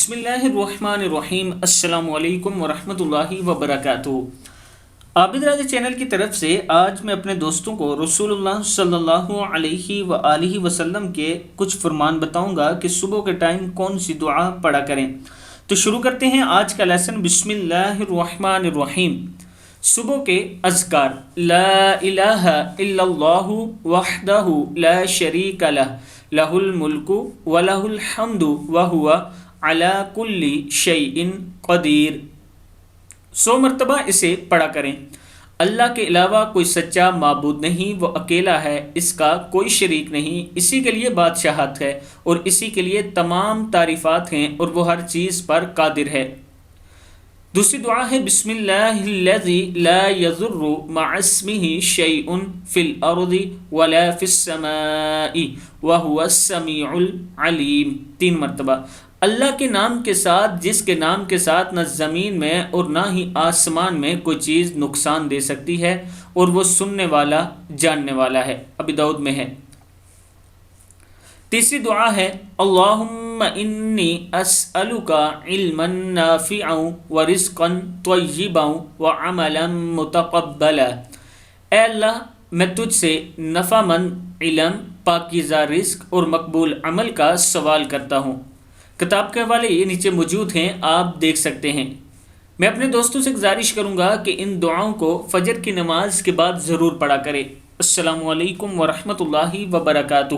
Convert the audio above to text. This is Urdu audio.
بسم اللہ الرحمن الرحیم۔ السلام علیکم ورحمۃ اللہ وبرکاتہ۔ عابد راجہ چینل کی طرف سے آج میں اپنے دوستوں کو رسول اللہ صلی اللہ علیہ وآلہ وسلم کے کچھ فرمان بتاؤں گا کہ صبح کے ٹائم کون سی دعا پڑھا کریں۔ تو شروع کرتے ہیں آج کا لیسن۔ بسم اللہ الرحمن الرحیم۔ صبح کے اذکار: لا الہ الا اللہ وحدہ لا شریک لہ لہ الملک ولہ الحمد وہو علی کل شیء قدیر۔ 100 مرتبہ اسے پڑھا کریں۔ اللہ کے علاوہ کوئی سچا معبود نہیں، وہ اکیلا ہے، اس کا کوئی شریک نہیں، اسی کے لیے بادشاہت ہے اور اسی کے لیے تمام تعریفات ہیں اور وہ ہر چیز پر قادر ہے۔ دوسری دعا ہے بسم اللہ الذی لا یضر مع اسمہ شیء فی الارض ولا فی السماء وہو السمیع العلیم۔ 3 مرتبہ۔ اللہ کے نام کے ساتھ جس کے نام کے ساتھ نہ زمین میں اور نہ ہی آسمان میں کوئی چیز نقصان دے سکتی ہے اور وہ سننے والا جاننے والا ہے۔ ابی داؤد میں ہے۔ تیسری دعا ہے اللہم انی اسألک علما نافعا ورزقا طیبا وعملا متقبلا۔ اے اللہ، میں تجھ سے نفع مند علم، پاکیزہ رزق اور مقبول عمل کا سوال کرتا ہوں۔ کتاب کے حوالے یہ نیچے موجود ہیں، آپ دیکھ سکتے ہیں۔ میں اپنے دوستوں سے گزارش کروں گا کہ ان دعاؤں کو فجر کی نماز کے بعد ضرور پڑھا کریں۔ السلام علیکم ورحمۃ اللہ وبرکاتہ۔